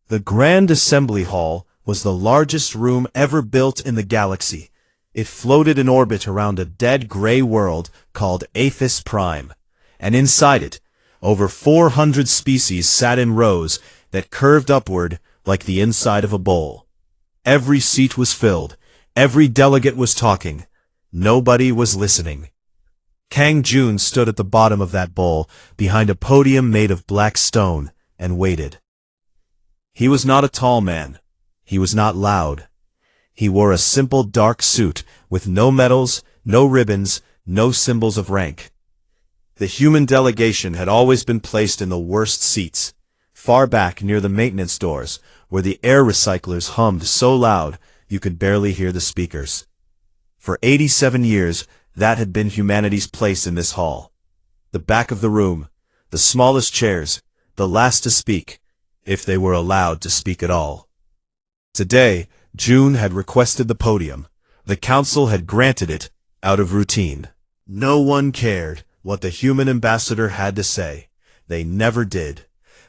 The Grand Assembly Hall was the largest room ever built in the galaxy. It floated in orbit around a dead gray world called Aphis Prime, and inside it, over 400 species sat in rows that curved upward like the inside of a bowl. Every seat was filled, every delegate was talking, nobody was listening. Kang Jun stood at the bottom of that bowl, behind a podium made of black stone, and waited. He was not a tall man. He was not loud. He wore a simple dark suit with no medals, no ribbons, no symbols of rank. The human delegation had always been placed in the worst seats, far back near the maintenance doors, where the air recyclers hummed so loud you could barely hear the speakers. For 87 years, that had been humanity's place in this hall. The back of the room, the smallest chairs, the last to speak, if they were allowed to speak at all. Today, June had requested the podium. The council had granted it, out of routine. No one cared what the human ambassador had to say. They never did.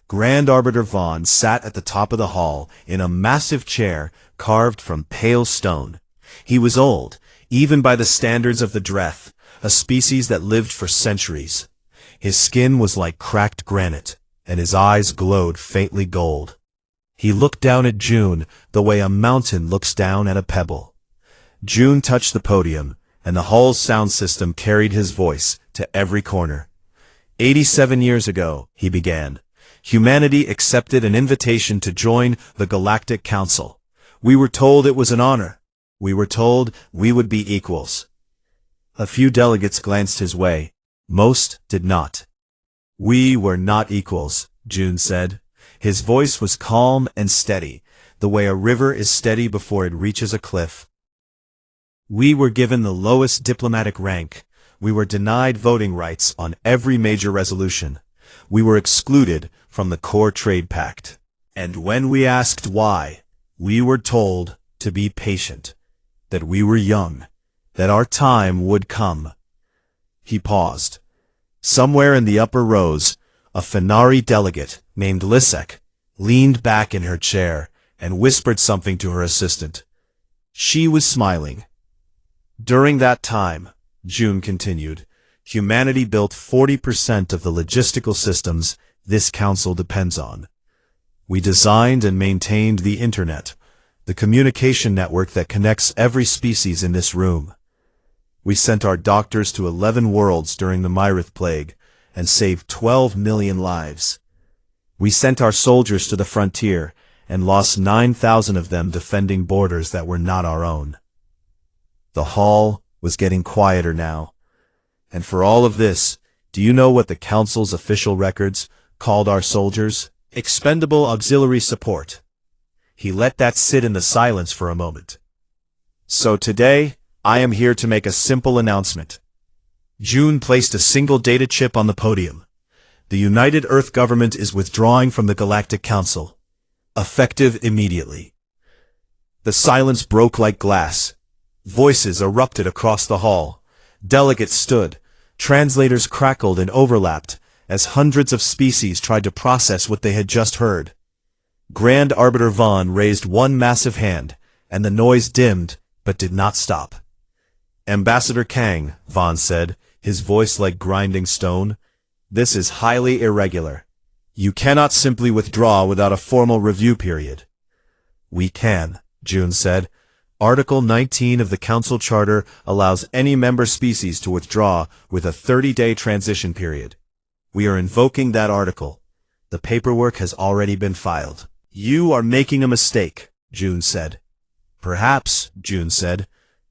Grand Arbiter Vaughn sat at the top of the hall in a massive chair carved from pale stone. He was old, even by the standards of the Dreth, a species that lived for centuries. His skin was like cracked granite, and his eyes glowed faintly gold. He looked down at June the way a mountain looks down at a pebble. June touched the podium, and the hall's sound system carried his voice to every corner. 87 years ago, he began, humanity accepted an invitation to join the Galactic Council. We were told it was an honor. We were told we would be equals. A few delegates glanced his way. Most did not. We were not equals, June said. His voice was calm and steady, the way a river is steady before it reaches a cliff. We were given the lowest diplomatic rank. We were denied voting rights on every major resolution. We were excluded from the core trade pact. And when we asked why, we were told to be patient, that we were young, that our time would come. He paused. Somewhere in the upper rows, a Fenari delegate named Lisek leaned back in her chair and whispered something to her assistant. She was smiling. During that time, June continued, humanity built 40% of the logistical systems this council depends on. We designed and maintained the Internet, the communication network that connects every species in this room. We sent our doctors to 11 worlds during the Myrith Plague and saved 12 million lives. We sent our soldiers to the frontier and lost 9,000 of them defending borders that were not our own. The hall was getting quieter now. And for all of this, do you know what the Council's official records called our soldiers? Expendable auxiliary support. He let that sit in the silence for a moment. So today, I am here to make a simple announcement. June placed a single data chip on the podium. The United Earth government is withdrawing from the Galactic Council. Effective immediately. The silence broke like glass. Voices erupted across the hall. Delegates stood. Translators crackled and overlapped as hundreds of species tried to process what they had just heard. Grand Arbiter Vaughn raised one massive hand, and the noise dimmed, but did not stop. Ambassador Kang, Vaughn said, his voice like grinding stone, this is highly irregular. You cannot simply withdraw without a formal review period. We can, June said. Article 19 of the Council Charter allows any member species to withdraw with a 30-day transition period. We are invoking that article. The paperwork has already been filed. You are making a mistake, June said. Perhaps, June said,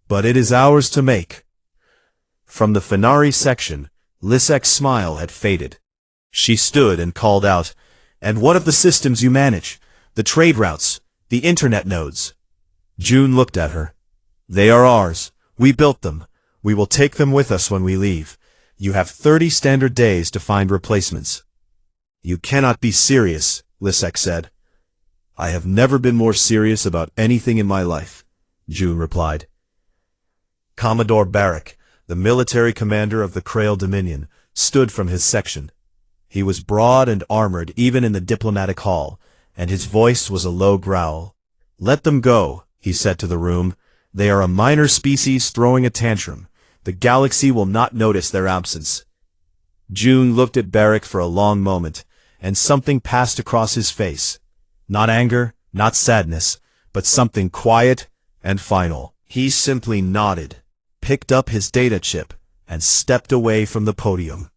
but it is ours to make. From the Fenari section, Lisek's smile had faded. She stood and called out, "And what of the systems you manage? The trade routes, the internet nodes?" June looked at her. "They are ours. We built them. We will take them with us when we leave. You have 30 standard days to find replacements." "You cannot be serious," Lisek said. "I have never been more serious about anything in my life," June replied. Commodore Barrack, the military commander of the Krail Dominion, stood from his section. He was broad and armored even in the diplomatic hall, and his voice was a low growl. "Let them go," he said to the room. "They are a minor species throwing a tantrum. The galaxy will not notice their absence." June looked at Barrick for a long moment, and something passed across his face. Not anger, not sadness, but something quiet and final. He simply nodded, picked up his data chip, and stepped away from the podium.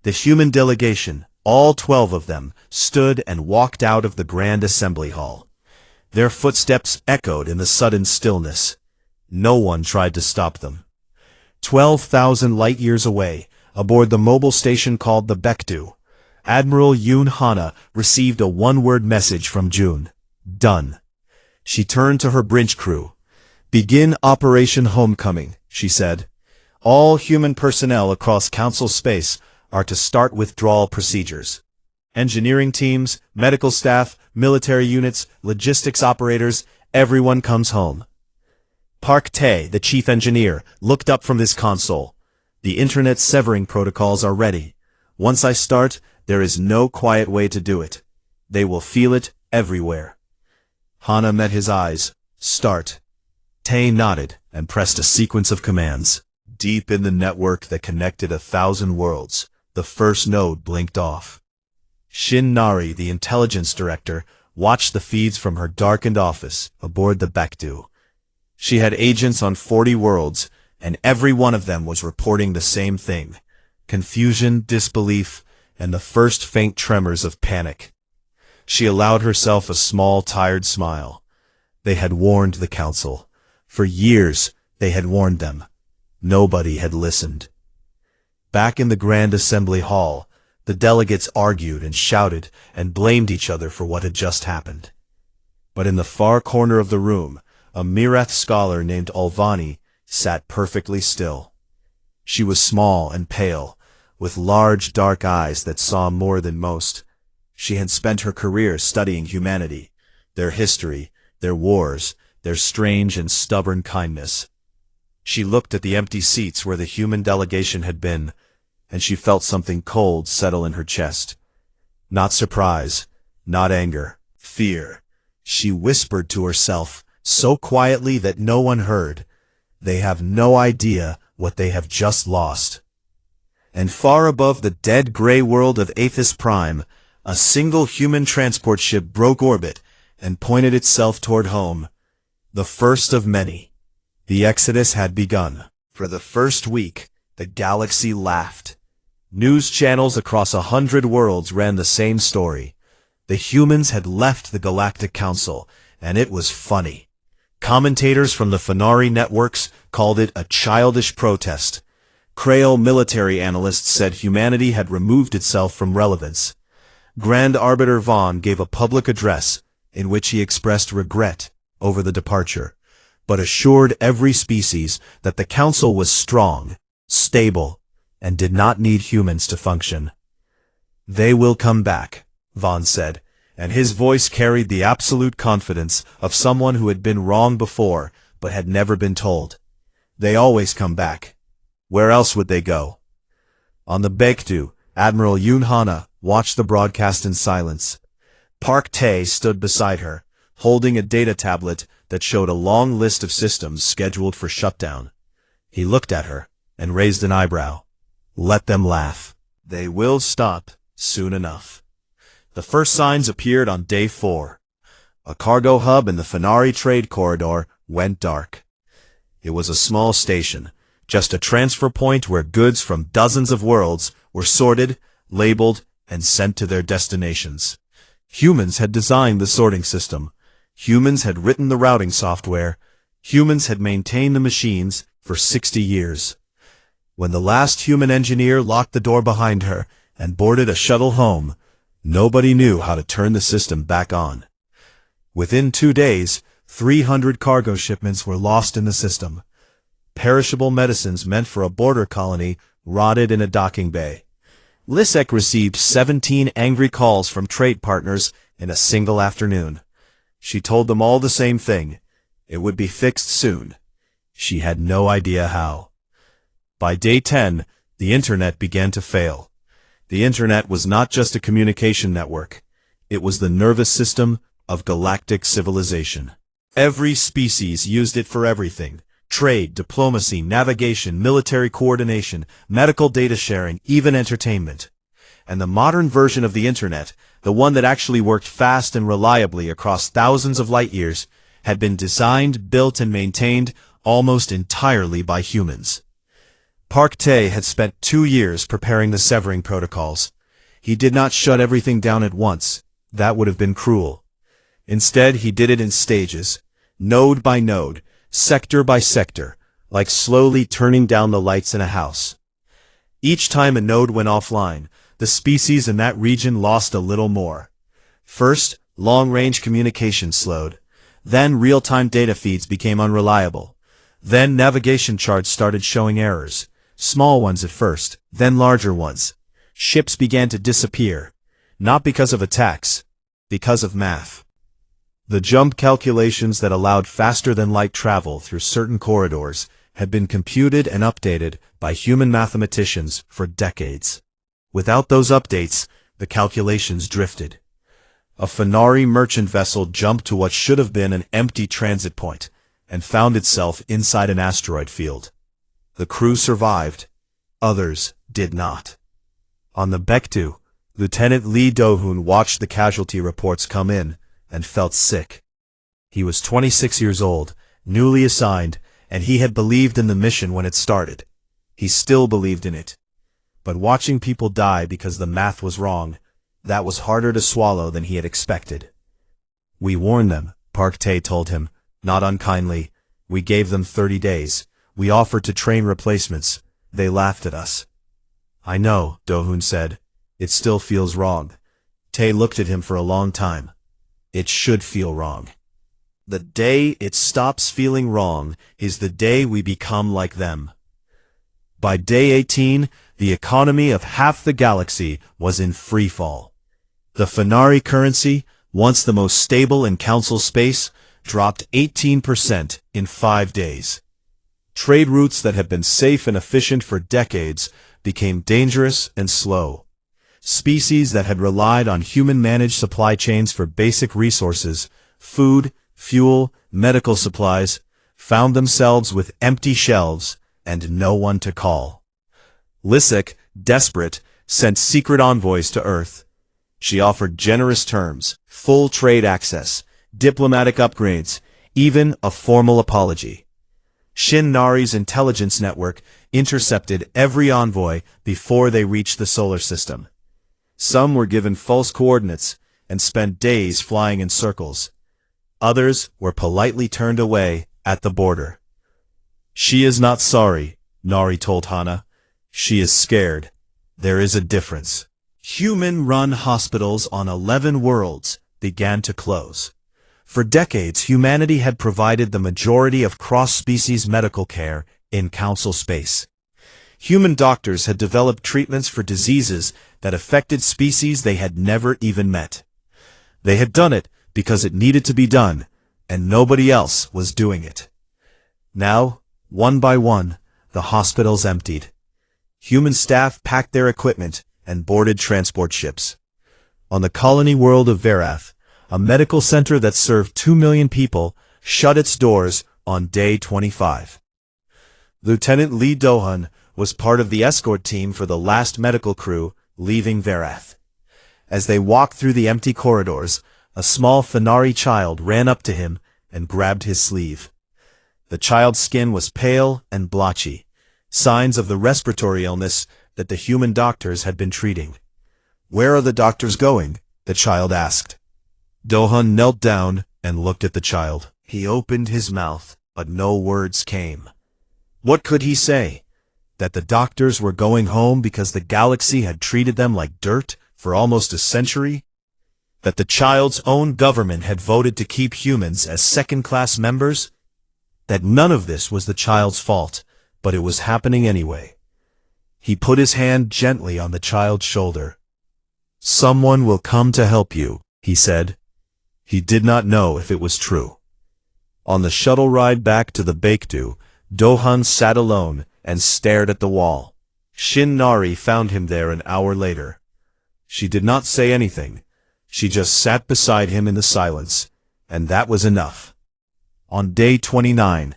The human delegation, all 12 of them, stood and walked out of the Grand Assembly Hall. Their footsteps echoed in the sudden stillness. No one tried to stop them. 12,000 light-years away, aboard the mobile station called the Baekdu, Admiral Yoon Hana received a one-word message from June. Done. She turned to her bridge crew. "Begin Operation Homecoming," she said. "All human personnel across Council space are to start withdrawal procedures. Engineering teams, medical staff, military units, logistics operators, everyone comes home." Park Tae, the chief engineer, looked up from his console. "The internet severing protocols are ready. Once I start, there is no quiet way to do it. They will feel it everywhere." Hana met his eyes. "Start." Tae nodded and pressed a sequence of commands. Deep in the network that connected 1,000 worlds, the first node blinked off. Shin Nari, the intelligence director, watched the feeds from her darkened office aboard the Baekdu. She had agents on 40 worlds, and every one of them was reporting the same thing: confusion, disbelief, and the first faint tremors of panic. She allowed herself a small, tired smile. They had warned the Council. For years, they had warned them. Nobody had listened. Back in the Grand Assembly Hall, the delegates argued and shouted and blamed each other for what had just happened. But in the far corner of the room, a Mirath scholar named Olvani sat perfectly still. She was small and pale, with large dark eyes that saw more than most. She had spent her career studying humanity, their history, their wars, their strange and stubborn kindness. She looked at the empty seats where the human delegation had been, and she felt something cold settle in her chest. Not surprise, not anger, fear. She whispered to herself, so quietly that no one heard, "They have no idea what they have just lost." And far above the dead gray world of Aethys Prime, a single human transport ship broke orbit and pointed itself toward home. The first of many. The exodus had begun. For the first week, the galaxy laughed. News channels across 100 worlds ran the same story. The humans had left the Galactic Council, and it was funny. Commentators from the Fenari networks called it a childish protest. Krail military analysts said humanity had removed itself from relevance. Grand Arbiter Vaughn gave a public address in which he expressed regret over the departure, but assured every species that the Council was strong, stable, and did not need humans to function. "They will come back," Vaughn said, and his voice carried the absolute confidence of someone who had been wrong before but had never been told. "They always come back. Where else would they go?" On the Baekdu, Admiral Yoon Hana watched the broadcast in silence. Park Tae stood beside her, holding a data tablet that showed a long list of systems scheduled for shutdown. He looked at her and raised an eyebrow. "Let them laugh. They will stop soon enough." The first signs appeared on day 4. A cargo hub in the Fenari trade corridor went dark. It was a small station, just a transfer point where goods from dozens of worlds were sorted, labeled, and sent to their destinations. Humans had designed the sorting system. Humans had written the routing software. Humans had maintained the machines for 60 years. When the last human engineer locked the door behind her and boarded a shuttle home, nobody knew how to turn the system back on. Within 2 days, 300 cargo shipments were lost in the system. Perishable medicines meant for a border colony rotted in a docking bay. Lisek received 17 angry calls from trade partners in a single afternoon. She told them all the same thing. It would be fixed soon. She had no idea how. By day 10, the internet began to fail. The internet was not just a communication network. It was the nervous system of galactic civilization. Every species used it for everything: trade, diplomacy, navigation, military coordination, medical data sharing, even entertainment. And the modern version of the internet, the one that actually worked fast and reliably across thousands of light years, had been designed, built, and maintained almost entirely by humans. Park Tae had spent 2 years preparing the severing protocols. He did not shut everything down at once. That would have been cruel. Instead, he did it in stages, node by node, sector by sector, like slowly turning down the lights in a house. Each time a node went offline, the species in that region lost a little more. First, long-range communication slowed. Then real-time data feeds became unreliable. Then navigation charts started showing errors. Small ones at first, then larger ones. Ships began to disappear. Not because of attacks, because of math. The jump calculations that allowed faster-than-light travel through certain corridors had been computed and updated by human mathematicians for decades. Without those updates, the calculations drifted. A Fenari merchant vessel jumped to what should have been an empty transit point and found itself inside an asteroid field. The crew survived. Others did not. On the Baekdu, Lieutenant Lee Do-hoon watched the casualty reports come in and felt sick. He was 26 years old, newly assigned, and he had believed in the mission when it started. He still believed in it. But watching people die because the math was wrong, that was harder to swallow than he had expected. "We warned them," Park Tae told him, not unkindly. "We gave them 30 days. We offered to train replacements. They laughed at us." "I know," Do-hoon said. "It still feels wrong." Tae looked at him for a long time. "It should feel wrong. The day it stops feeling wrong is the day we become like them." By day 18, the economy of half the galaxy was in free fall. The Fenari currency, once the most stable in Council space, dropped 18% in 5 days. Trade routes that had been safe and efficient for decades became dangerous and slow. Species that had relied on human-managed supply chains for basic resources, food, fuel, medical supplies, found themselves with empty shelves and no one to call. Lisek, desperate, sent secret envoys to Earth. She offered generous terms, full trade access, diplomatic upgrades, even a formal apology. Shin Nari's intelligence network intercepted every envoy before they reached the solar system. Some were given false coordinates and spent days flying in circles. Others were politely turned away at the border. "She is not sorry," Nari told Hana. "She is scared. There is a difference." Human-run hospitals on 11 worlds began to close. For decades, humanity had provided the majority of cross-species medical care in Council space. Human doctors had developed treatments for diseases that affected species they had never even met. They had done it because it needed to be done, and nobody else was doing it. Now, one by one, the hospitals emptied. Human staff packed their equipment and boarded transport ships. On the colony world of Verath, a medical center that served 2 million people shut its doors on day 25. Lieutenant Lee Do-hoon was part of the escort team for the last medical crew leaving Verath. As they walked through the empty corridors, a small Fenari child ran up to him and grabbed his sleeve. The child's skin was pale and blotchy, signs of the respiratory illness that the human doctors had been treating. "Where are the doctors going?" the child asked. Do-hoon knelt down and looked at the child. He opened his mouth, but no words came. What could he say? That the doctors were going home because the galaxy had treated them like dirt for almost a century? That the child's own government had voted to keep humans as second-class members? That none of this was the child's fault, but it was happening anyway. He put his hand gently on the child's shoulder. "Someone will come to help you," he said. He did not know if it was true. On the shuttle ride back to the Baekdu, Do-hoon sat alone and stared at the wall. Shin Nari found him there an hour later. She did not say anything, She just sat beside him in the silence, and that was enough. On day 29,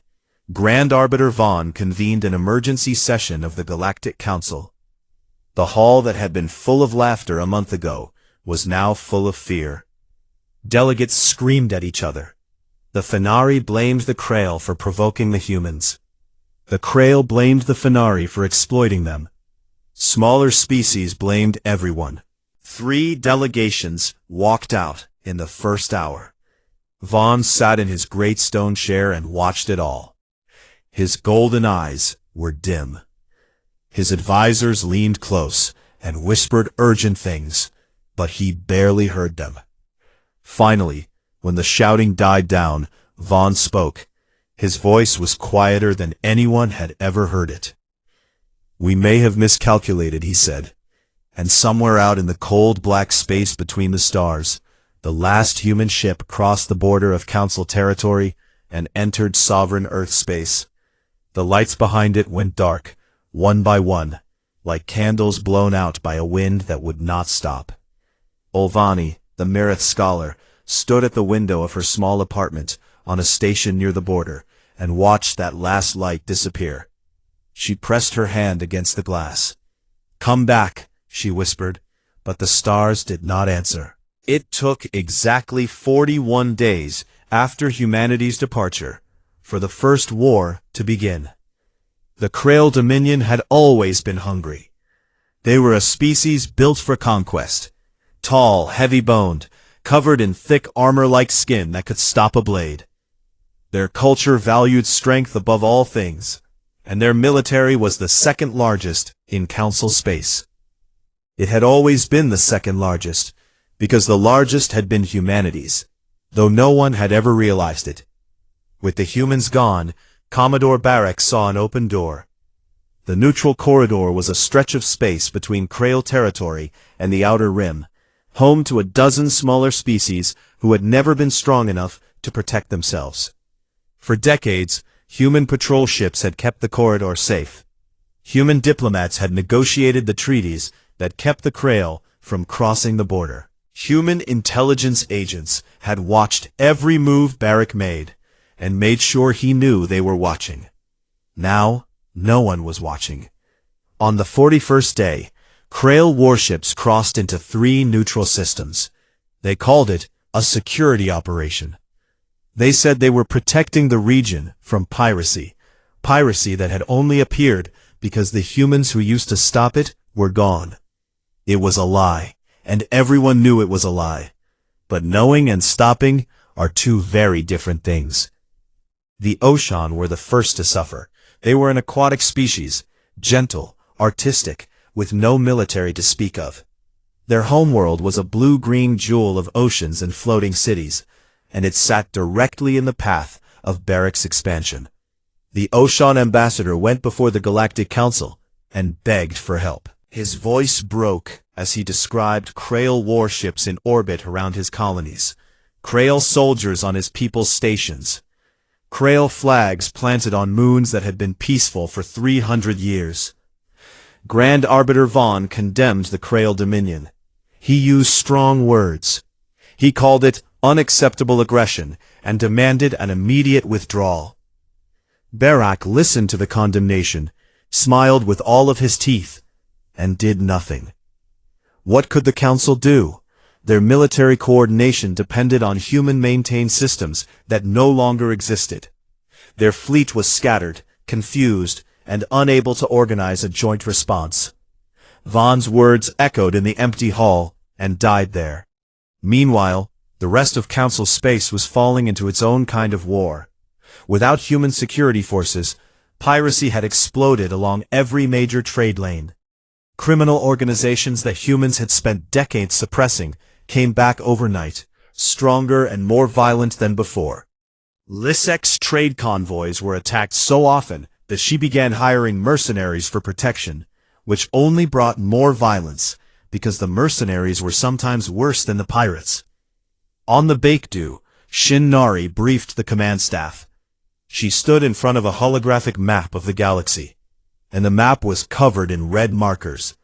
Grand Arbiter Vaughn convened an emergency session of the Galactic Council. The hall that had been full of laughter a month ago was now full of fear. Delegates screamed at each other. The Fenari blamed the Krail for provoking the humans. The Krail blamed the Fenari for exploiting them. Smaller species blamed everyone. 3 delegations walked out in the first hour. Vaughn sat in his great stone chair and watched it all. His golden eyes were dim. His advisors leaned close and whispered urgent things, but he barely heard them. Finally, when the shouting died down, Vaughn spoke. His voice was quieter than anyone had ever heard it. "We may have miscalculated," he said, and somewhere out in the cold black space between the stars, the last human ship crossed the border of Council territory and entered sovereign Earth space. The lights behind it went dark, one by one, like candles blown out by a wind that would not stop. Olvani, the Mirith scholar, stood at the window of her small apartment on a station near the border and watched that last light disappear. She pressed her hand against the glass. "Come back," she whispered, but the stars did not answer. It took exactly 41 days after humanity's departure for the first war to begin. The Krail Dominion had always been hungry. They were a species built for conquest, tall, heavy-boned, covered in thick armor-like skin that could stop a blade. Their culture valued strength above all things, and their military was the second largest in Council space. It had always been the second largest, because the largest had been humanity's, though no one had ever realized it. With the humans gone, Commodore Barrack saw an open door. The neutral corridor was a stretch of space between Krail territory and the Outer Rim, home to a dozen smaller species who had never been strong enough to protect themselves. For decades, human patrol ships had kept the corridor safe. Human diplomats had negotiated the treaties that kept the Krail from crossing the border. Human intelligence agents had watched every move Barrack made, and made sure he knew they were watching. Now, no one was watching. On the 41st day, Krail warships crossed into 3 neutral systems. They called it a security operation. They said they were protecting the region from piracy that had only appeared because the humans who used to stop it were gone. It was a lie, and everyone knew it was a lie. But knowing and stopping are 2 very different things. The Oshan were the first to suffer. They were an aquatic species, gentle, artistic, with no military to speak of. Their homeworld was a blue-green jewel of oceans and floating cities, and it sat directly in the path of Barrack's expansion. The Oshan ambassador went before the Galactic Council and begged for help. His voice broke as he described Krail warships in orbit around his colonies, Krail soldiers on his people's stations, Krail flags planted on moons that had been peaceful for 300 years. Grand Arbiter Vaughn condemned the Krail Dominion. He used strong words. He called it unacceptable aggression and demanded an immediate withdrawal. Barrack listened to the condemnation, smiled with all of his teeth, and did nothing. What could the Council do? Their military coordination depended on human-maintained systems that no longer existed. Their fleet was scattered, confused, and unable to organize a joint response. Vaughn's words echoed in the empty hall and died there. Meanwhile, the rest of Council space was falling into its own kind of war. Without human security forces, piracy had exploded along every major trade lane. Criminal organizations that humans had spent decades suppressing came back overnight, stronger and more violent than before. Lissek's trade convoys were attacked so often that she began hiring mercenaries for protection, which only brought more violence, because the mercenaries were sometimes worse than the pirates. On the Baekdu, Shin Nari briefed the command staff. She stood in front of a holographic map of the galaxy, and the map was covered in red markers,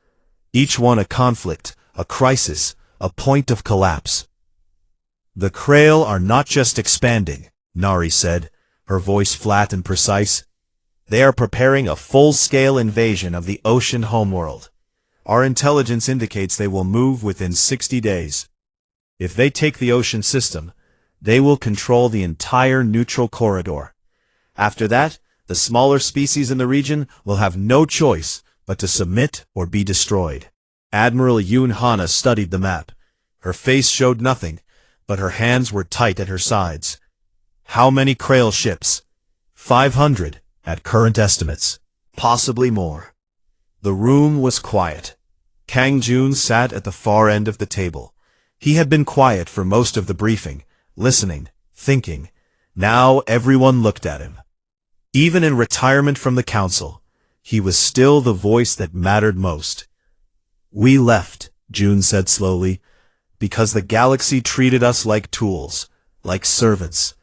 each one a conflict, a crisis, a point of collapse. The Krail are not just expanding, Nari said, her voice flat and precise. They are preparing a full-scale invasion of the ocean homeworld. Our intelligence indicates they will move within 60 days. If they take the ocean system, they will control the entire neutral corridor. After that, the smaller species in the region will have no choice but to submit or be destroyed. Admiral Yoon Hana studied the map. Her face showed nothing, but her hands were tight at her sides. How many Krail ships? 500, at current estimates. Possibly more. The room was quiet. Kang Jun sat at the far end of the table. He had been quiet for most of the briefing, listening, thinking. Now everyone looked at him. Even in retirement from the council, he was still the voice that mattered most. We left, Jun said slowly, because the galaxy treated us like tools, like servants.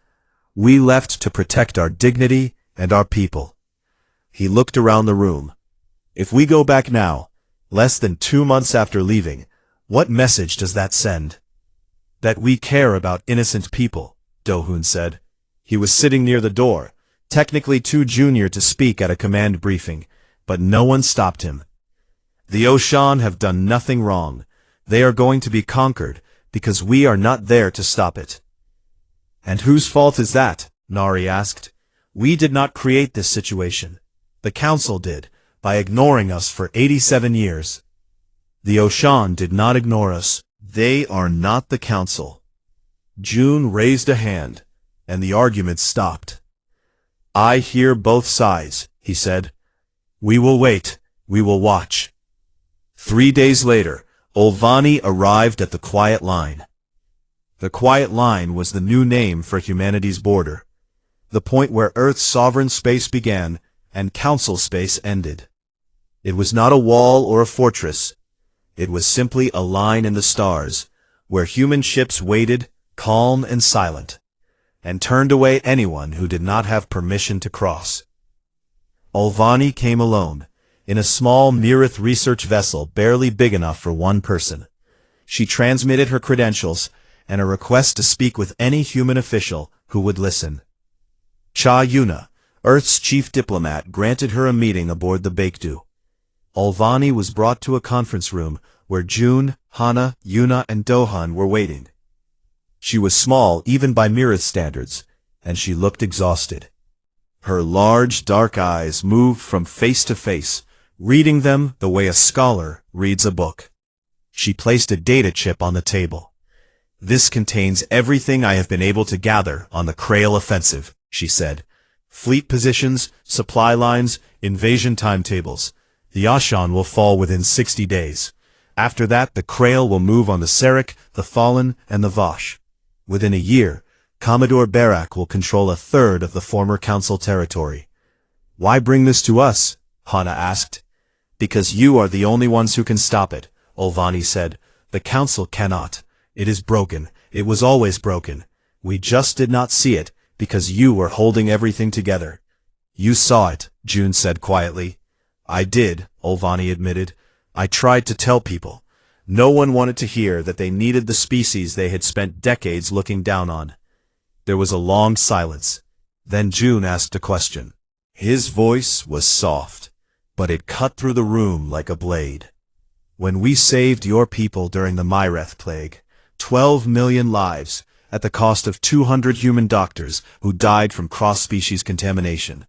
We left to protect our dignity and our people. He looked around the room. If we go back now, less than 2 months after leaving, what message does that send? That we care about innocent people, Do-hoon said. He was sitting near the door, technically too junior to speak at a command briefing, but no one stopped him. The Oshan have done nothing wrong. They are going to be conquered, because we are not there to stop it. And whose fault is that? Nari asked. We did not create this situation. The council did, by ignoring us for 87 years. The Oshan did not ignore us. They are not the council. Jun raised a hand, and the argument stopped. I hear both sides, he said. We will wait. We will watch. 3 days later, Olvani arrived at the Quiet Line. The Quiet Line was the new name for humanity's border, the point where Earth's sovereign space began and council space ended. It was not a wall or a fortress. It was simply a line in the stars, where human ships waited, calm and silent, and turned away anyone who did not have permission to cross. Olvani came alone, in a small Mirith research vessel barely big enough for one person. She transmitted her credentials and a request to speak with any human official who would listen. Cha Yuna, Earth's chief diplomat, granted her a meeting aboard the Baekdu. Olvani was brought to a conference room where Jun, Hana, Yuna, and Do-hun were waiting. She was small even by Mirith standards, and she looked exhausted. Her large, dark eyes moved from face to face, reading them the way a scholar reads a book. She placed a data chip on the table. This contains everything I have been able to gather on the Krail offensive, she said. Fleet positions, supply lines, invasion timetables. The Ashan will fall within 60 days. After that, the Krail will move on the Serik, the Fallen, and the Vosh. Within a year, Commodore Barak will control 1/3 of the former council territory. Why bring this to us? Hana asked. Because you are the only ones who can stop it, Olvani said. The council cannot. It is broken. It was always broken. We just did not see it, because you were holding everything together. You saw it, Jun said quietly. I did, Olvani admitted. I tried to tell people. No one wanted to hear that they needed the species they had spent decades looking down on. There was a long silence. Then Jun asked a question. His voice was soft, but it cut through the room like a blade. When we saved your people during the Myreth plague, 12 million lives, at the cost of 200 human doctors who died from cross-species contamination,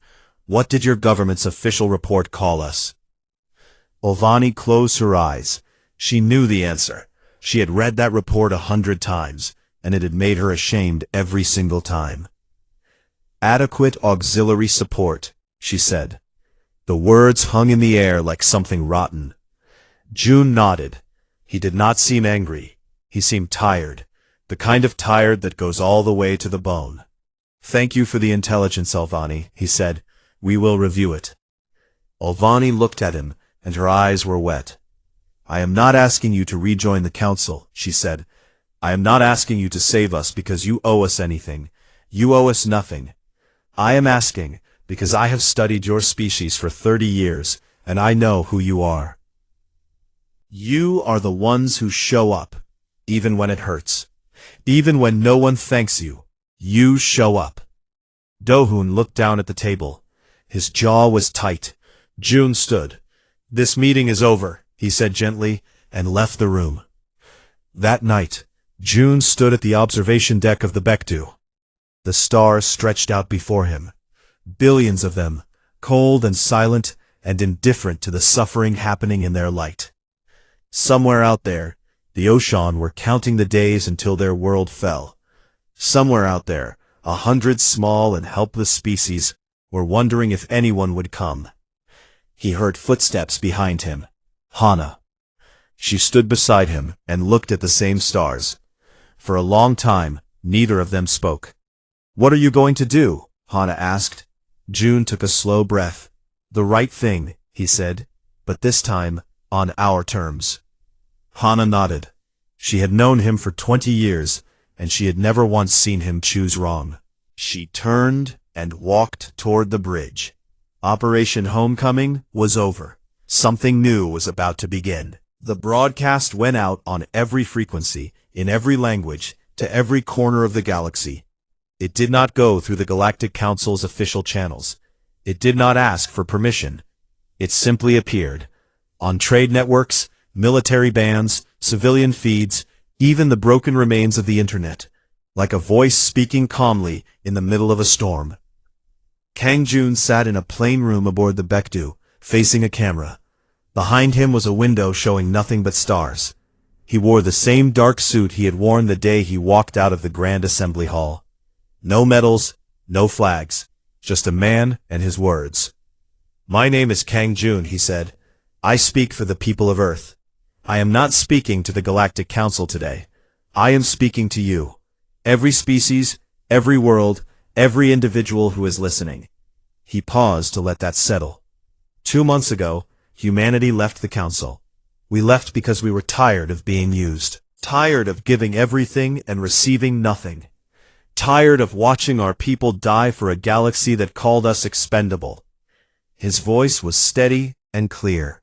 what did your government's official report call us? Olvani closed her eyes. She knew the answer. She had read that report 100 times, and it had made her ashamed every single time. Adequate auxiliary support, she said. The words hung in the air like something rotten. Jun nodded. He did not seem angry. He seemed tired, the kind of tired that goes all the way to the bone. Thank you for the intelligence, Olvani, he said. We will review it. Olvani looked at him, and her eyes were wet. I am not asking you to rejoin the council, she said. I am not asking you to save us because you owe us anything. You owe us nothing. I am asking because I have studied your species for 30 years, and I know who you are. You are the ones who show up. even when it hurts. Even when no one thanks you, you show up. Do-hoon looked down at the table. His jaw was tight. June stood. "This meeting is over," he said gently, and left the room. That night, June stood at the observation deck of the Baekdu. The stars stretched out before him. Billions of them, cold and silent and indifferent to the suffering happening in their light. Somewhere out there, the Ocean were counting the days until their world fell. Somewhere out there, 100 small and helpless species were wondering if anyone would come. He heard footsteps behind him. Hana. She stood beside him and looked at the same stars. For a long time, neither of them spoke. "What are you going to do?" Hana asked. June took a slow breath. "The right thing," he said, "but this time, on our terms." Hana nodded. She had known him for 20 years, and she had never once seen him choose wrong. She turned and walked toward the bridge. Operation Homecoming was over. Something new was about to begin. The broadcast went out on every frequency, in every language, to every corner of the galaxy. It did not go through the Galactic Council's official channels. It did not ask for permission. It simply appeared. On trade networks, military bands, civilian feeds, even the broken remains of the Internet, like a voice speaking calmly in the middle of a storm. Kang Jun sat in a plain room aboard the Baekdu, facing a camera. Behind him was a window showing nothing but stars. He wore the same dark suit he had worn the day he walked out of the Grand Assembly Hall. No medals, no flags, just a man and his words. "My name is Kang Jun," he said. "I speak for the people of Earth. I am not speaking to the Galactic Council today. I am speaking to you. Every species, every world, every individual who is listening." He paused to let that settle. 2 months ago, humanity left the Council. We left because we were tired of being used. Tired of giving everything and receiving nothing. Tired of watching our people die for a galaxy that called us expendable. His voice was steady and clear.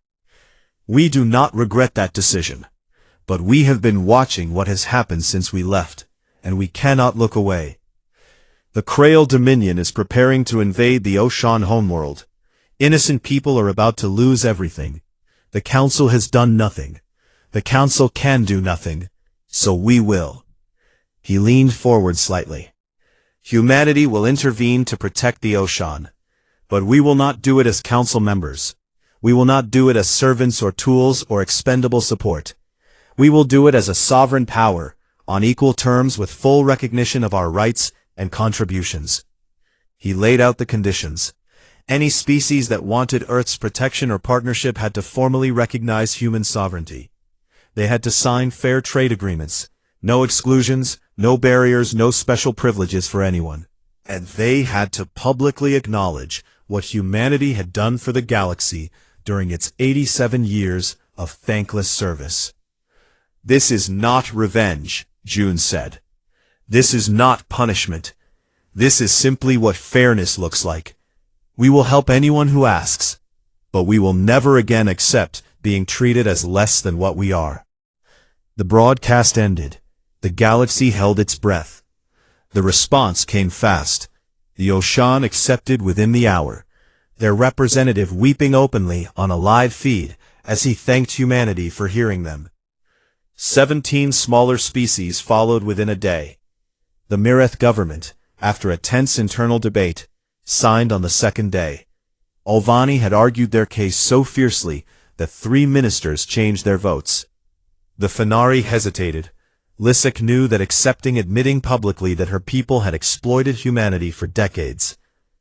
"We do not regret that decision. But we have been watching what has happened since we left, and we cannot look away. The Krail Dominion is preparing to invade the Ocean homeworld. Innocent people are about to lose everything. The Council has done nothing. The Council can do nothing. So we will." He leaned forward slightly. "Humanity will intervene to protect the Ocean. But we will not do it as Council members. We will not do it as servants or tools or expendable support. We will do it as a sovereign power, on equal terms with full recognition of our rights and contributions." He laid out the conditions. Any species that wanted Earth's protection or partnership had to formally recognize human sovereignty. They had to sign fair trade agreements. No exclusions, no barriers, no special privileges for anyone. And they had to publicly acknowledge what humanity had done for the galaxy during its 87 years of thankless service. "This is not revenge," June said. "This is not punishment. This is simply what fairness looks like. We will help anyone who asks, but we will never again accept being treated as less than what we are." The broadcast ended. The galaxy held its breath. The response came fast. The Ocean accepted within the hour, their representative weeping openly on a live feed as he thanked humanity for hearing them. 17 smaller species followed within a day. The Mireth government, after a tense internal debate, signed on the second day. Olvani had argued their case so fiercely that 3 ministers changed their votes. The Fenari hesitated. Lisek knew that admitting publicly that her people had exploited humanity for decades.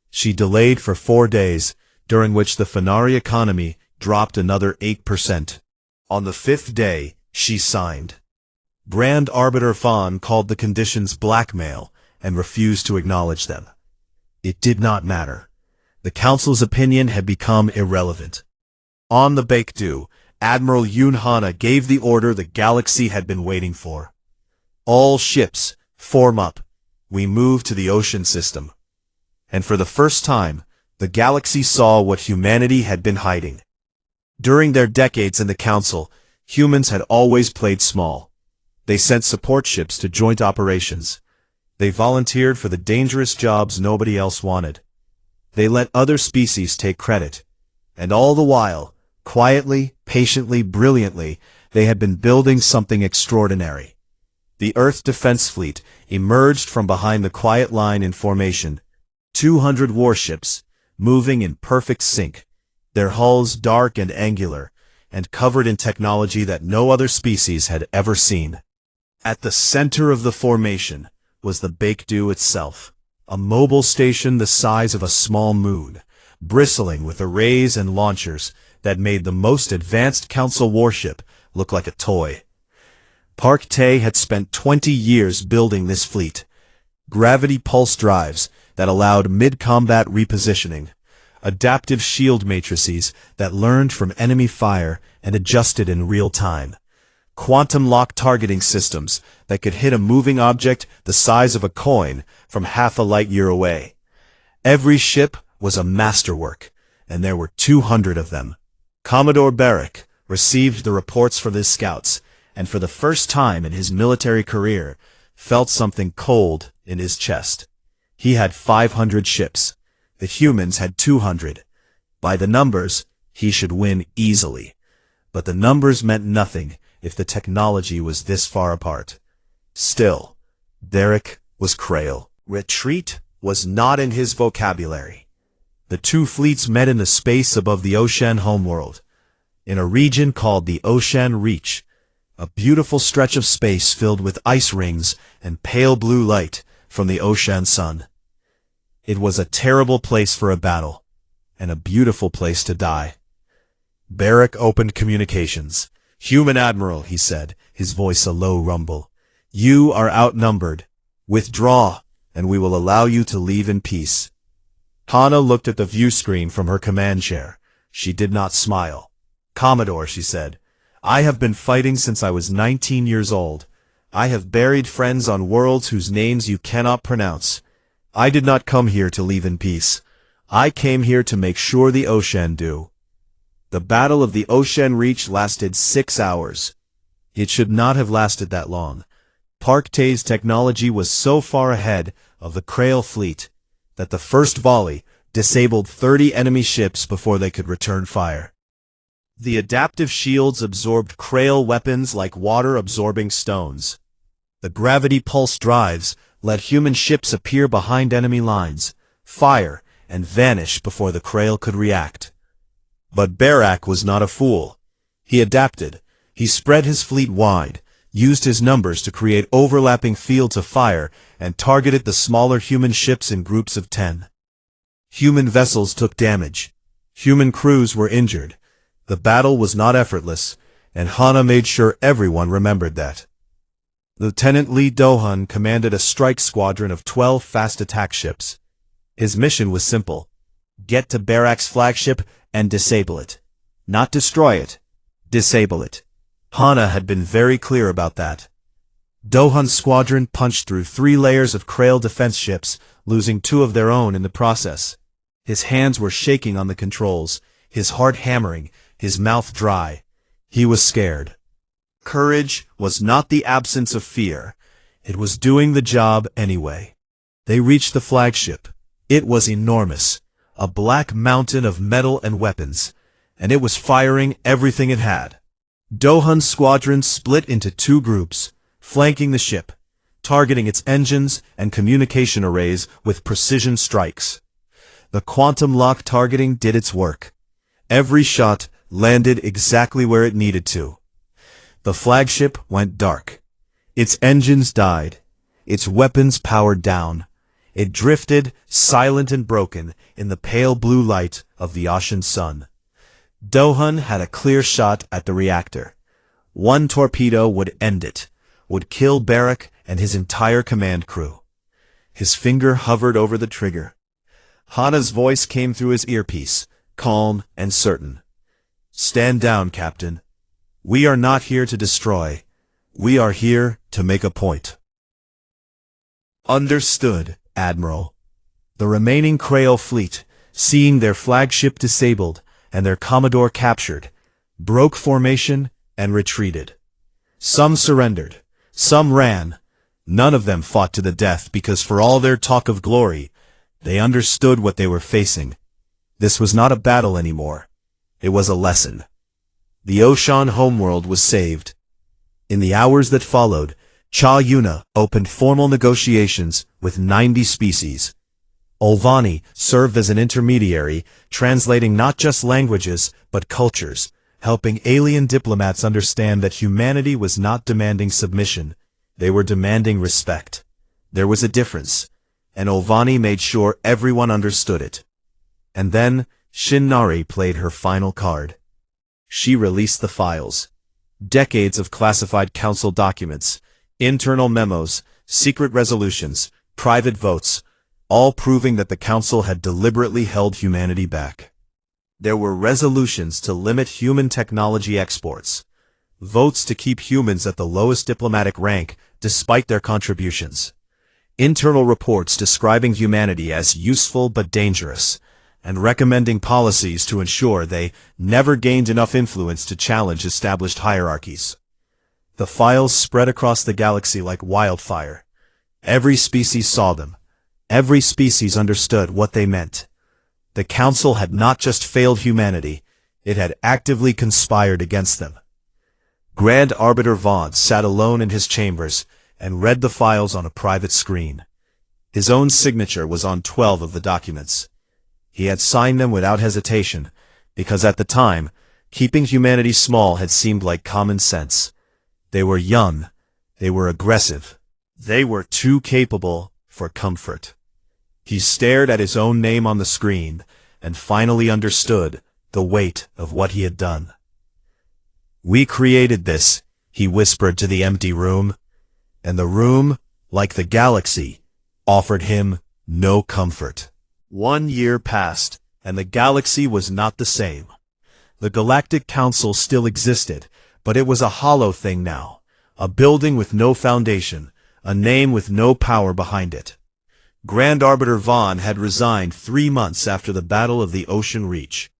She delayed for 4 days, during which the Fenari economy dropped another 8%. On the 5th day, she signed. Grand Arbiter Fan called the conditions blackmail and refused to acknowledge them. It did not matter. The Council's opinion had become irrelevant. On the Baekdu, Admiral Yoon Hana gave the order the galaxy had been waiting for. "All ships, form up. We move to the ocean system." And for the first time, the galaxy saw what humanity had been hiding. During their decades in the Council, humans had always played small. They sent support ships to joint operations. They volunteered for the dangerous jobs nobody else wanted. They let other species take credit. And all the while, quietly, patiently, brilliantly, they had been building something extraordinary. The Earth Defense Fleet emerged from behind the quiet line in formation. 200 warships, moving in perfect sync, their hulls dark and angular, and covered in technology that no other species had ever seen. At the center of the formation was the Baekdu itself, a mobile station the size of a small moon, bristling with arrays and launchers that made the most advanced Council warship look like a toy. Park Tae had spent 20 years building this fleet. Gravity pulse drives that allowed mid-combat repositioning, adaptive shield matrices that learned from enemy fire and adjusted in real time, quantum lock targeting systems that could hit a moving object the size of a coin from half a light year away. Every ship was a masterwork, and there were 200 of them. Commodore Barrack received the reports from his scouts, and for the first time in his military career, felt something cold in his chest. He had 500 ships. The humans had 200. By the numbers, he should win easily. But the numbers meant nothing if the technology was this far apart. Still, Derek was Krail. Retreat was not in his vocabulary. The two fleets met in the space above the Ocean homeworld, in a region called the Ocean Reach, a beautiful stretch of space filled with ice rings and pale blue light from the ocean sun. It was a terrible place for a battle, and a beautiful place to die. Barrack opened communications. "Human Admiral," he said, his voice a low rumble. "You are outnumbered. Withdraw, and we will allow you to leave in peace." Hana looked at the view screen from her command chair. She did not smile. "Commodore," she said, "I have been fighting since I was 19 years old. I have buried friends on worlds whose names you cannot pronounce. I did not come here to leave in peace. I came here to make sure the Ocean do." The Battle of the Ocean Reach lasted 6 hours. It should not have lasted that long. Park Tae's technology was so far ahead of the Krail fleet that the first volley disabled 30 enemy ships before they could return fire. The adaptive shields absorbed Krail weapons like water-absorbing stones. The gravity pulse drives let human ships appear behind enemy lines, fire, and vanish before the Krail could react. But Barrack was not a fool. He adapted. He spread his fleet wide, used his numbers to create overlapping fields of fire, and targeted the smaller human ships in groups of 10. Human vessels took damage. Human crews were injured. The battle was not effortless, and Hana made sure everyone remembered that. Lieutenant Lee Do-hun commanded a strike squadron of 12 fast attack ships. His mission was simple: get to Barrack's flagship and disable it. Not destroy it. Disable it. Hana had been very clear about that. Do-hun's squadron punched through 3 layers of Krail defense ships, losing 2 of their own in the process. His hands were shaking on the controls, his heart hammering, his mouth dry. He was scared. Courage was not the absence of fear. It was doing the job anyway. They reached the flagship. It was enormous, a black mountain of metal and weapons, and it was firing everything it had. Do-hun's squadron split into 2 groups, flanking the ship, targeting its engines and communication arrays with precision strikes. The quantum lock targeting did its work. Every shot landed exactly where it needed to. The flagship went dark. Its engines died. Its weapons powered down. It drifted, silent and broken, in the pale blue light of the ocean sun. Do-hun had a clear shot at the reactor. 1 torpedo would end it, would kill Barrack and his entire command crew. His finger hovered over the trigger. Hana's voice came through his earpiece, calm and certain. "Stand down, Captain. We are not here to destroy. We are here to make a point." "Understood, Admiral." The remaining Krail fleet, seeing their flagship disabled and their Commodore captured, broke formation and retreated. Some surrendered, Some ran. None of them fought to the death because for all their talk of glory, they understood what they were facing. This was not a battle anymore. It was a lesson. The Ocean homeworld was saved. In the hours that followed, Cha Yuna opened formal negotiations with 90 species. Olvani served as an intermediary, translating not just languages, but cultures, helping alien diplomats understand that humanity was not demanding submission. They were demanding respect. There was a difference, and Olvani made sure everyone understood it. And then, Shin-Nari played her final card. She released the files. Decades of classified council documents, internal memos, secret resolutions, private votes, all proving that the council had deliberately held humanity back. There were resolutions to limit human technology exports, votes to keep humans at the lowest diplomatic rank despite their contributions, internal reports describing humanity as useful but dangerous, and recommending policies to ensure they never gained enough influence to challenge established hierarchies. The files spread across the galaxy like wildfire. Every species saw them. Every species understood what they meant. The Council had not just failed humanity, it had actively conspired against them. Grand Arbiter Vaughn sat alone in his chambers and read the files on a private screen. His own signature was on 12 of the documents. He had signed them without hesitation, because at the time, keeping humanity small had seemed like common sense. They were young. They were aggressive. They were too capable for comfort. He stared at his own name on the screen and finally understood the weight of what he had done. "We created this," he whispered to the empty room, and the room, like the galaxy, offered him no comfort. 1 year passed, and the galaxy was not the same. The Galactic Council still existed, but it was a hollow thing now, a building with no foundation, a name with no power behind it. Grand Arbiter Vaughn had resigned 3 months after the Battle of the Ocean Reach.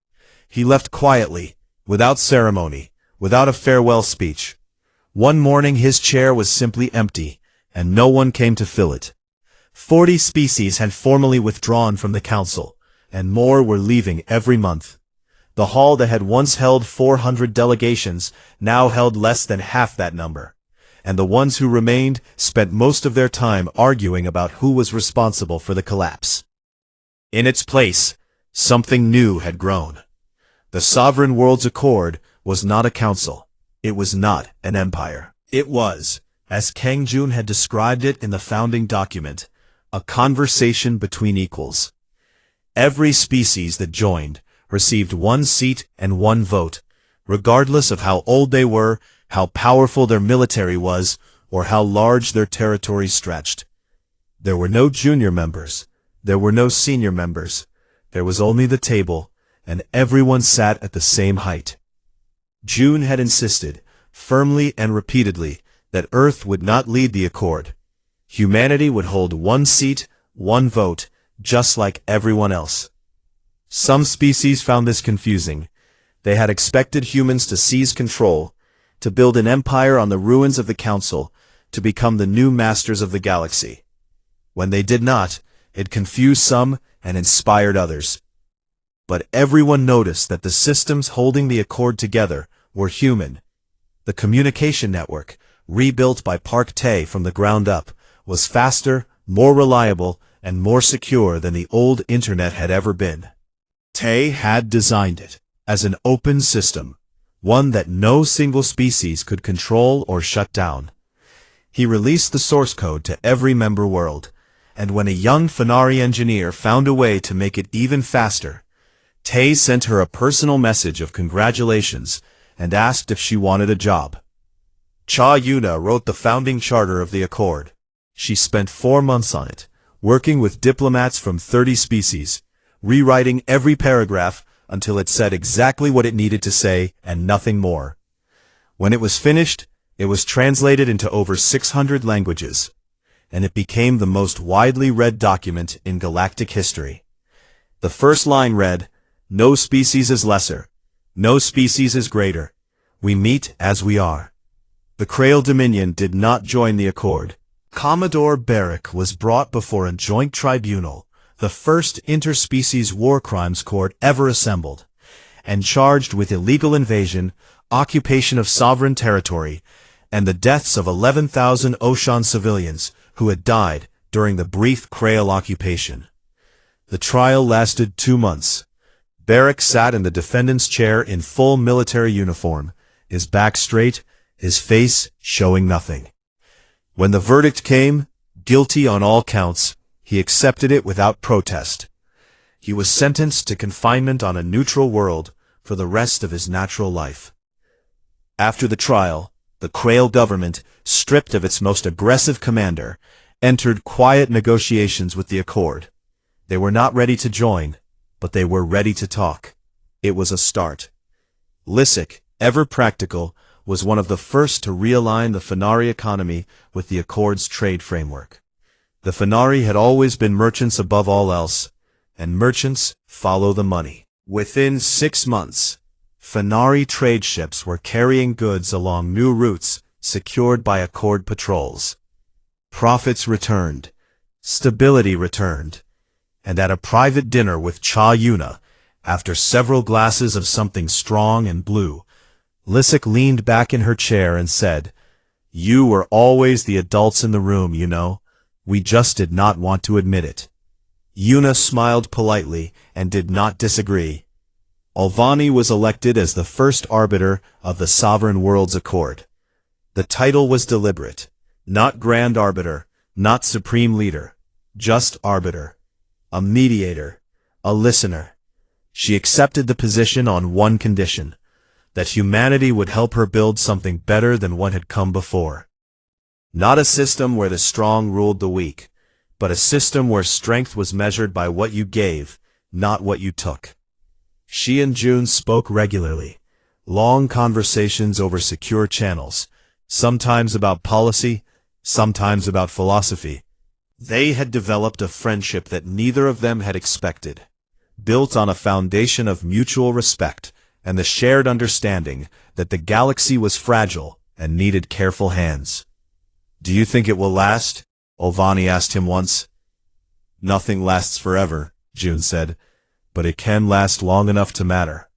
He left quietly, without ceremony, without a farewell speech. One morning his chair was simply empty, and no one came to fill it. 40 species had formally withdrawn from the council, and more were leaving every month. The hall that had once held 400 delegations now held less than half that number, and the ones who remained spent most of their time arguing about who was responsible for the collapse. In its place, something new had grown. The Sovereign Worlds Accord was not a council. It was not an empire. It was, as Kang Jun had described it in the founding document, a conversation between equals. Every species that joined received 1 seat and 1 vote, regardless of how old they were, how powerful their military was, or how large their territory stretched. There were no junior members. There were no senior members. There was only the table, and everyone sat at the same height. June had insisted, firmly and repeatedly, that Earth would not lead the Accord. Humanity would hold 1 seat, 1 vote, just like everyone else. Some species found this confusing. They had expected humans to seize control, to build an empire on the ruins of the Council, to become the new masters of the galaxy. When they did not, it confused some and inspired others. But everyone noticed that the systems holding the Accord together were human. The communication network, rebuilt by Park Tae from the ground up, was faster, more reliable, and more secure than the old internet had ever been. Tae had designed it as an open system, one that no single species could control or shut down. He released the source code to every member world, and when a young Fenari engineer found a way to make it even faster, Tae sent her a personal message of congratulations and asked if she wanted a job. Cha Yuna wrote the founding charter of the Accord. She spent 4 months on it, working with diplomats from 30 species, rewriting every paragraph until it said exactly what it needed to say and nothing more. When it was finished, it was translated into over 600 languages, and it became the most widely read document in galactic history. The first line read, "No species is lesser. No species is greater. We meet as we are." The Krail Dominion did not join the accord. Commodore Barrick was brought before a joint tribunal, the first interspecies war crimes court ever assembled, and charged with illegal invasion, occupation of sovereign territory, and the deaths of 11,000 Ocean civilians who had died during the brief Krail occupation. The trial lasted 2 months. Barrick sat in the defendant's chair in full military uniform, his back straight, his face showing nothing. When the verdict came, guilty on all counts, he accepted it without protest. He was sentenced to confinement on a neutral world for the rest of his natural life. After the trial, the Krail government, stripped of its most aggressive commander, entered quiet negotiations with the Accord. They were not ready to join, but they were ready to talk. It was a start. Lysic, ever practical, was one of the first to realign the Fenari economy with the Accord's trade framework. The Fenari had always been merchants above all else, and merchants follow the money. Within 6 months, Fenari trade ships were carrying goods along new routes secured by Accord patrols. Profits returned, stability returned, and at a private dinner with Cha Yuna, after several glasses of something strong and blue, Lysic leaned back in her chair and said, "You were always the adults in the room, you know. We just did not want to admit it." Yuna smiled politely and did not disagree. Olvani was elected as the first arbiter of the Sovereign Worlds Accord. The title was deliberate. Not Grand Arbiter, not Supreme Leader, just Arbiter. A mediator, a listener. She accepted the position on one condition, that humanity would help her build something better than what had come before. Not a system where the strong ruled the weak, but a system where strength was measured by what you gave, not what you took. She and June spoke regularly, long conversations over secure channels, sometimes about policy, sometimes about philosophy. They had developed a friendship that neither of them had expected, built on a foundation of mutual respect and the shared understanding that the galaxy was fragile and needed careful hands. "Do you think it will last?" Olvani asked him once. "Nothing lasts forever," June said, "but it can last long enough to matter."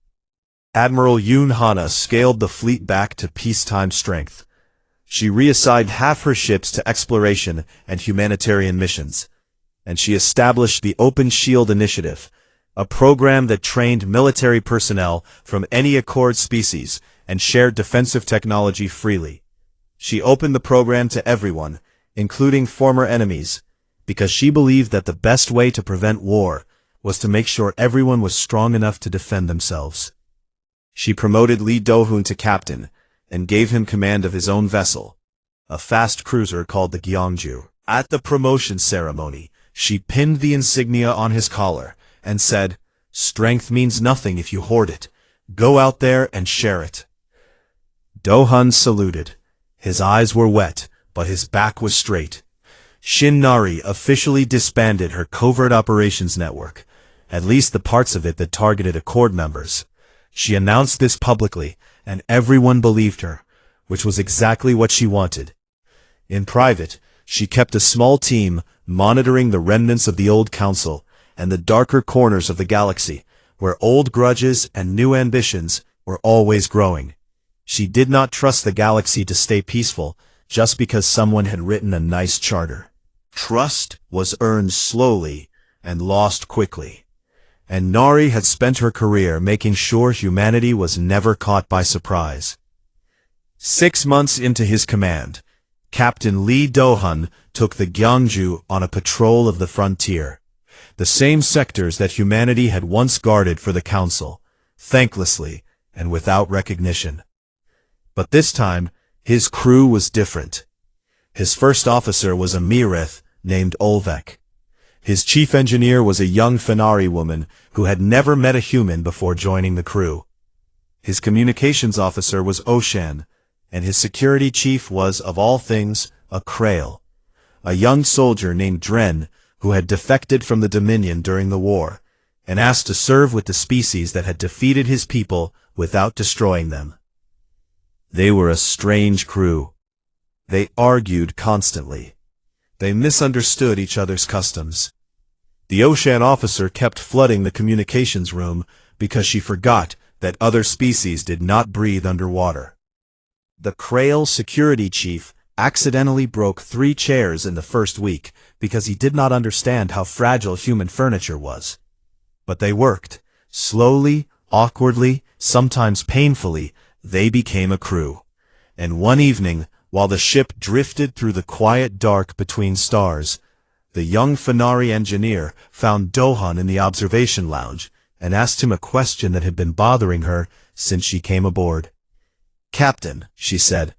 Admiral Yoon Hana scaled the fleet back to peacetime strength. She reassigned half her ships to exploration and humanitarian missions, and she established the Open Shield Initiative, a program that trained military personnel from any Accord species and shared defensive technology freely. She opened the program to everyone, including former enemies, because she believed that the best way to prevent war was to make sure everyone was strong enough to defend themselves. She promoted Lee Do-hoon to captain and gave him command of his own vessel, a fast cruiser called the Gyeongju. At the promotion ceremony, she pinned the insignia on his collar and said, "Strength means nothing if you hoard it. Go out there and share it." Do-hun saluted. His eyes were wet, but his back was straight. Shin Nari officially disbanded her covert operations network, at least the parts of it that targeted Accord members. She announced this publicly, and everyone believed her, which was exactly what she wanted. In private, she kept a small team monitoring the remnants of the old council and the darker corners of the galaxy, where old grudges and new ambitions were always growing. She did not trust the galaxy to stay peaceful just because someone had written a nice charter. Trust was earned slowly and lost quickly, and Nari had spent her career making sure humanity was never caught by surprise. 6 months into his command, Captain Lee Do-hun took the Gyeongju on a patrol of the frontier, the same sectors that humanity had once guarded for the Council, thanklessly and without recognition. But this time, his crew was different. His first officer was a Mireth named Olvek. His chief engineer was a young Fenari woman who had never met a human before joining the crew. His communications officer was Oshan, and his security chief was, of all things, a Krail, a young soldier named Dren who had defected from the Dominion during the war, and asked to serve with the species that had defeated his people without destroying them. They were a strange crew. They argued constantly. They misunderstood each other's customs. The ocean officer kept flooding the communications room because she forgot that other species did not breathe underwater. The Krail security chief accidentally broke 3 chairs in the first week because he did not understand how fragile human furniture was. But they worked. Slowly, awkwardly, sometimes painfully, they became a crew. And one evening, while the ship drifted through the quiet dark between stars, the young Fenari engineer found Dohan in the observation lounge and asked him a question that had been bothering her since she came aboard. "Captain," she said,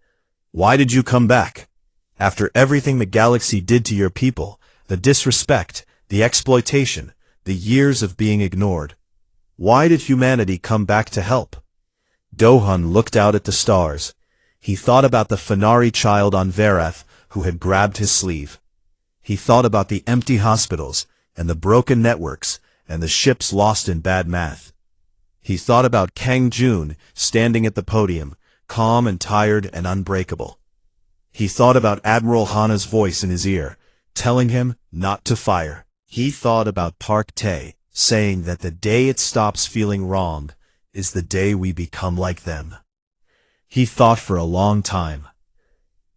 "why did you come back? After everything the galaxy did to your people, the disrespect, the exploitation, the years of being ignored. Why did humanity come back to help?" Dohan looked out at the stars. He thought about the Fenari child on Verath who had grabbed his sleeve. He thought about the empty hospitals and the broken networks and the ships lost in bad math. He thought about Kang Jun standing at the podium, calm and tired and unbreakable. He thought about Admiral Hana's voice in his ear, telling him not to fire. He thought about Park Tae, saying that the day it stops feeling wrong is the day we become like them. He thought for a long time.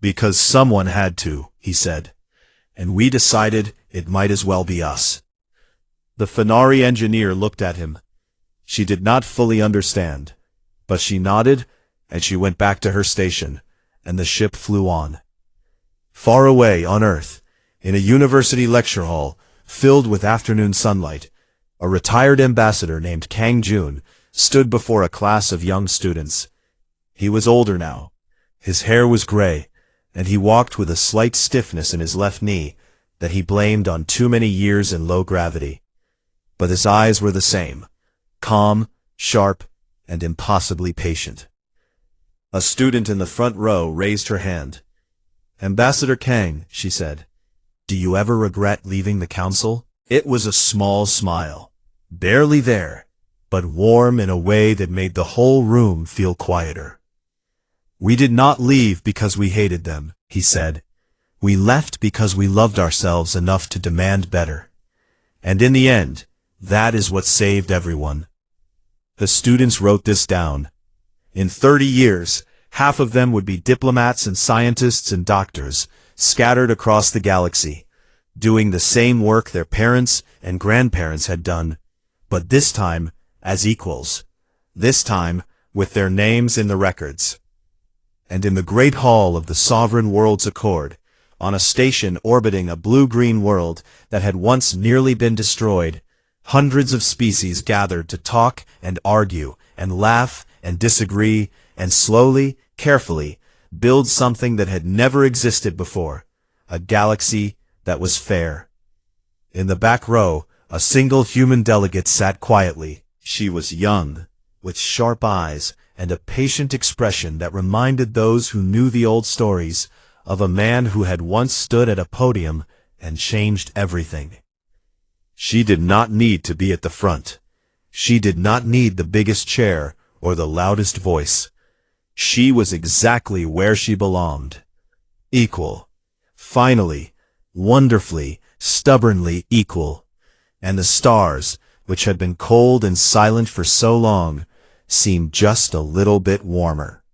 "Because someone had to," he said, "and we decided it might as well be us." The Fenari engineer looked at him. She did not fully understand, but she nodded and she went back to her station, and the ship flew on. Far away on Earth, in a university lecture hall filled with afternoon sunlight, a retired ambassador named Kang Jun stood before a class of young students. He was older now. His hair was gray, and he walked with a slight stiffness in his left knee that he blamed on too many years in low gravity. But his eyes were the same, calm, sharp, and impossibly patient. A student in the front row raised her hand. "Ambassador Kang," she said, "do you ever regret leaving the council?" It was a small smile, barely there, but warm in a way that made the whole room feel quieter. "We did not leave because we hated them," he said. "We left because we loved ourselves enough to demand better. And in the end, that is what saved everyone." The students wrote this down. In 30 years, half of them would be diplomats and scientists and doctors, scattered across the galaxy, doing the same work their parents and grandparents had done, but this time as equals. This time with their names in the records. And in the great hall of the Sovereign Worlds Accord, on a station orbiting a blue-green world that had once nearly been destroyed, hundreds of species gathered to talk and argue and laugh and disagree and slowly, carefully, build something that had never existed before, a galaxy that was fair. In the back row, a single human delegate sat quietly. She was young, with sharp eyes and a patient expression that reminded those who knew the old stories of a man who had once stood at a podium and changed everything. She did not need to be at the front. She did not need the biggest chair or the loudest voice. She was exactly where she belonged. Equal. Finally, wonderfully, stubbornly equal. And the stars, which had been cold and silent for so long, seemed just a little bit warmer.